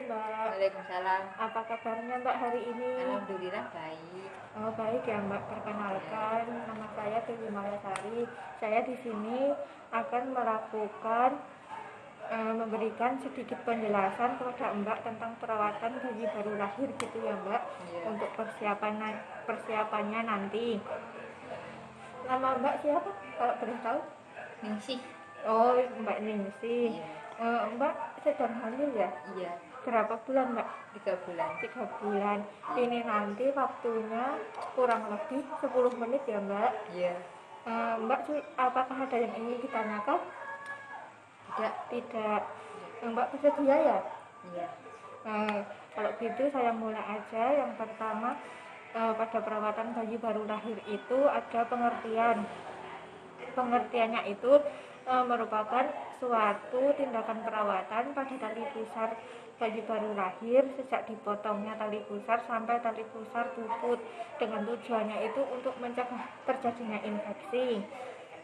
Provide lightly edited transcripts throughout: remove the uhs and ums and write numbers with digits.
Mbak. Waalaikumsalam. Apa kabarnya Mbak hari ini? Alhamdulillah baik. Oh baik ya Mbak. Perkenalkan, nama saya Dewi Malasari. Saya di sini akan memberikan sedikit penjelasan kepada Mbak tentang perawatan bayi baru lahir gitu ya Mbak. Iya. Untuk persiapannya nanti. Nama Mbak siapa? Kalau boleh tahu? Ningsih. Oh Mbak Ningsih. Iya. Mbak sedang hamil ya? Iya. Berapa bulan Mbak? 3 bulan. 3 bulan. Ini nanti waktunya kurang lebih 10 menit ya Mbak. Iya. Mbak, apakah ada yang ingin ditanyakan? Tidak. Mbak bersedia ya? Iya. Kalau gitu saya mulai aja. Yang pertama, pada perawatan bayi baru lahir itu ada pengertian. Pengertiannya itu merupakan suatu tindakan perawatan pada tali pusar bayi baru lahir sejak dipotongnya tali pusar sampai tali pusar puput, dengan tujuannya itu untuk mencegah terjadinya infeksi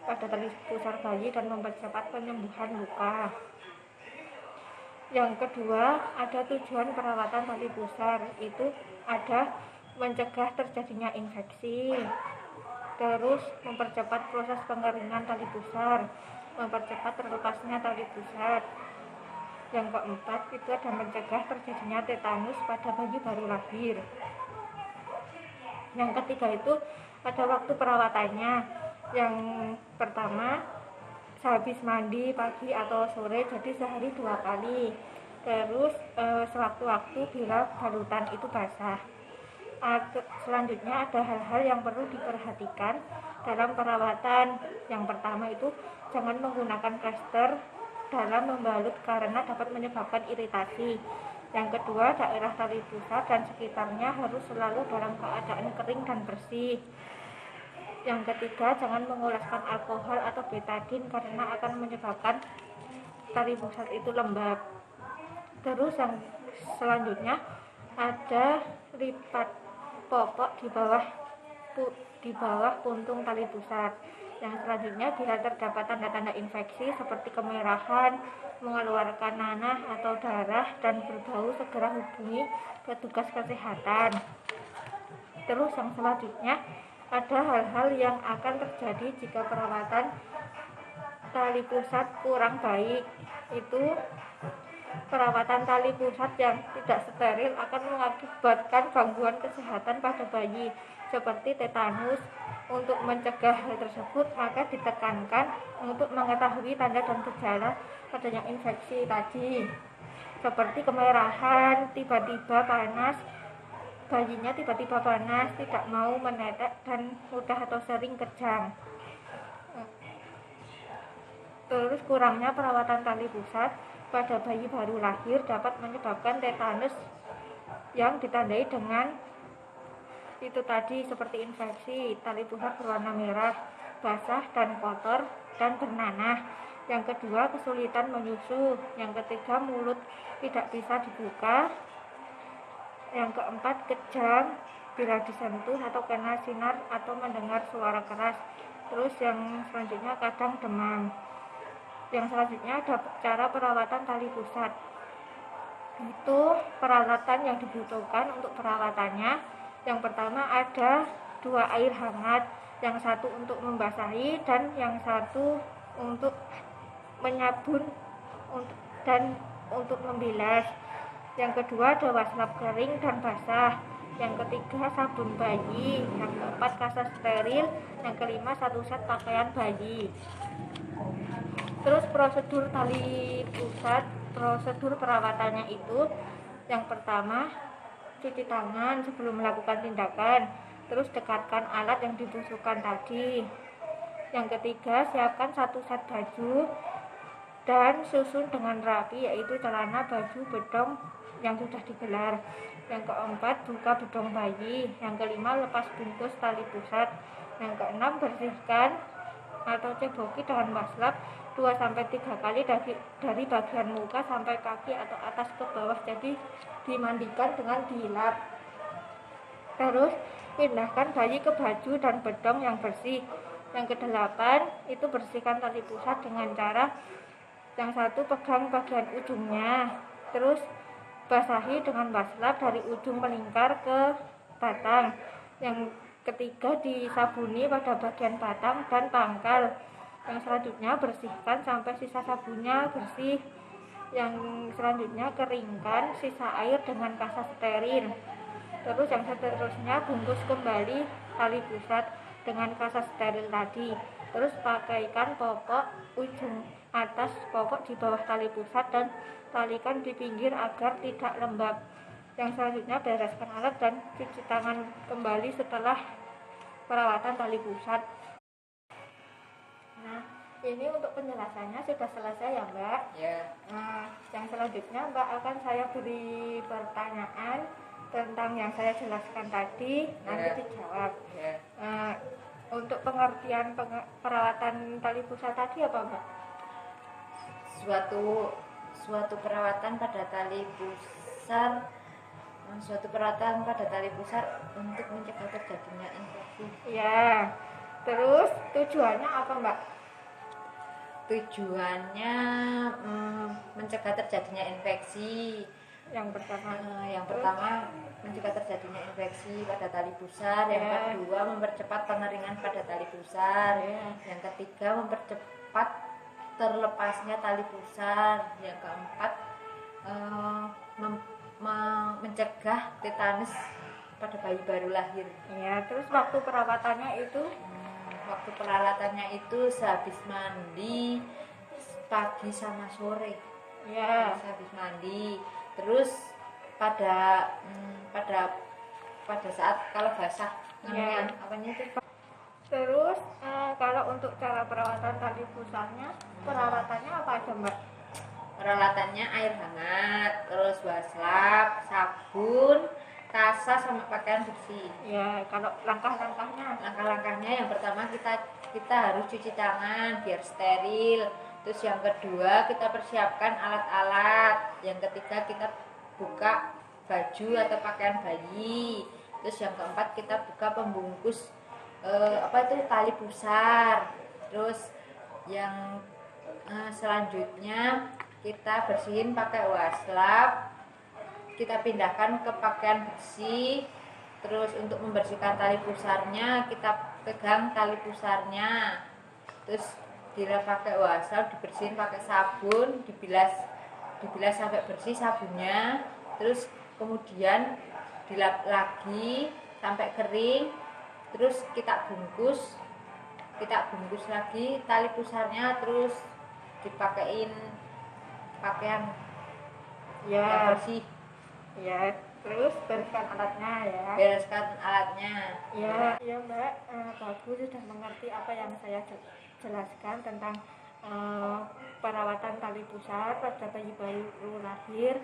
pada tali pusar bayi dan mempercepat penyembuhan luka. Yang kedua, ada tujuan perawatan tali pusar itu ada mencegah terjadinya infeksi, terus mempercepat proses pengeringan tali pusar, mempercepat terlepasnya tali pusar. Yang keempat, itu ada mencegah terjadinya tetanus pada bayi baru lahir. Yang ketiga itu ada waktu perawatannya. Yang pertama, sehabis mandi pagi atau sore, jadi sehari 2 kali. Terus sewaktu-waktu bila balutan itu basah. Selanjutnya ada hal-hal yang perlu diperhatikan dalam perawatan. Yang pertama itu jangan menggunakan plester dalam membalut karena dapat menyebabkan iritasi. Yang kedua, daerah tali pusar dan sekitarnya harus selalu dalam keadaan kering dan bersih. Yang ketiga, jangan mengoleskan alkohol atau betadin karena akan menyebabkan tali pusar itu lembab. Terus yang selanjutnya ada lipat popok di bawah puntung tali pusar. Yang selanjutnya, bila terdapat tanda-tanda infeksi seperti kemerahan, mengeluarkan nanah atau darah dan berbau, segera hubungi petugas kesehatan. Terus yang selanjutnya ada hal-hal yang akan terjadi jika perawatan tali pusat kurang baik. Itu perawatan tali pusat yang tidak steril akan mengakibatkan gangguan kesehatan pada bayi seperti tetanus. Untuk mencegah hal tersebut, maka ditekankan untuk mengetahui tanda dan gejala adanya infeksi tadi, seperti kemerahan, tiba-tiba panas, bayinya tiba-tiba panas, tidak mau menetek, dan mudah atau sering kejang. Terus kurangnya perawatan tali pusat pada bayi baru lahir dapat menyebabkan tetanus yang ditandai dengan itu tadi, seperti infeksi, tali pusar berwarna merah, basah dan kotor dan bernanah. Yang kedua, kesulitan menyusu. Yang ketiga, mulut tidak bisa dibuka. Yang keempat, kejang bila disentuh atau kena sinar atau mendengar suara keras. Terus yang selanjutnya kadang demam. Yang selanjutnya ada cara perawatan tali pusat. Itu peralatan yang dibutuhkan untuk perawatannya. Yang pertama ada 2 air hangat, yang satu untuk membasahi dan yang satu untuk menyabun dan untuk membilas. Yang kedua ada wastafel kering dan basah. Yang ketiga sabun bayi. Yang keempat kasa steril. Yang kelima 1 set pakaian bayi. Terus prosedur tali pusat, prosedur perawatannya itu yang pertama, cuci tangan sebelum melakukan tindakan. Terus dekatkan alat yang dibusukkan tadi. Yang ketiga, siapkan 1 set baju dan susun dengan rapi, yaitu celana, baju, bedong yang sudah digelar. Yang keempat, buka bedong bayi. Yang kelima, lepas bungkus tali pusat. Yang keenam, bersihkan atau ceboki dengan maslap 2-3 kali dari bagian muka sampai kaki atau atas ke bawah, jadi dimandikan dengan dilap. Terus pindahkan bayi ke baju dan bedong yang bersih. Yang kedelapan, itu bersihkan tali pusat dengan cara yang satu pegang bagian ujungnya, terus basahi dengan waslap dari ujung melingkar ke batang. Yang ketiga disabuni pada bagian batang dan pangkal. Yang selanjutnya bersihkan sampai sisa sabunnya bersih. Yang selanjutnya keringkan sisa air dengan kasa steril. Terus yang seterusnya bungkus kembali tali pusat dengan kasa steril tadi. Terus pakaikan popok ujung atas popok di bawah tali pusat dan talikan di pinggir agar tidak lembab. Yang selanjutnya bereskan alat dan cuci tangan kembali setelah perawatan tali pusat. Nah, ini untuk penjelasannya sudah selesai ya Mbak. Ya. Nah, yang selanjutnya Mbak akan saya beri pertanyaan tentang yang saya jelaskan tadi, nanti dijawab. Ya. Untuk pengertian perawatan tali pusat tadi apa Mbak? Suatu perawatan pada tali pusar untuk mencegah terjadinya infeksi. Ya. Terus tujuannya apa Mbak? Tujuannya mencegah terjadinya infeksi. Yang pertama mencegah terjadinya infeksi pada tali pusar. Yang kedua mempercepat pengeringan pada tali pusar. Yang ketiga mempercepat terlepasnya tali pusar. Yang keempat mencegah tetanus pada bayi baru lahir. Ya, terus waktu perawatannya itu? Waktu peralatannya itu sehabis mandi pagi sama sore. Ya. Habis mandi. Terus pada saat kalau basah namanya apanya itu. Terus kalau untuk cara perawatan tali pusarnya, perawatannya apa aja Mbak? Peralatannya air hangat, terus waslap, sabun, kasa sama pakaian bersih. Ya, kalau Langkah-langkahnya yang pertama kita harus cuci tangan biar steril. Terus yang kedua kita persiapkan alat-alat. Yang ketiga kita buka baju atau pakaian bayi. Terus yang keempat kita buka pembungkus tali pusar. Terus yang selanjutnya kita bersihin pakai waslap. Kita pindahkan ke pakaian bersih. Terus untuk membersihkan tali pusarnya kita pegang tali pusarnya. Terus pakai waslap, dibersihin pakai sabun, dibilas sampai bersih sabunnya. Terus kemudian dilap lagi sampai kering. Terus kita bungkus lagi tali pusarnya, terus dipakein pakaian yang bersih. Ya, terus bereskan alatnya ya. Ya Mbak, bagus sudah mengerti apa yang saya jelaskan tentang perawatan tali pusar pada bayi baru lahir.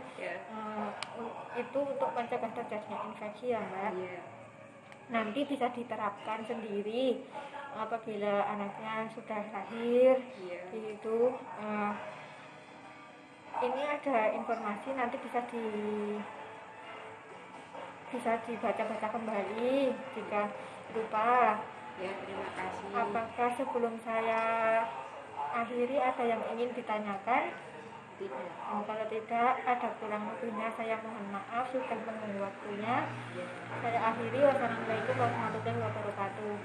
Itu untuk mencegah terjadinya infeksi ya Mbak. Nanti bisa diterapkan sendiri apabila anaknya sudah lahir. Itu ini ada informasi nanti bisa dibaca-baca kembali jika lupa. Ya, terima kasih. Apakah sebelum saya akhiri ada yang ingin ditanyakan? Tidak. Kalau tidak, ada kurang lebihnya saya mohon maaf sudah menunggu waktunya. Saya akhiri. Wassalamualaikum warahmatullahi wabarakatuh.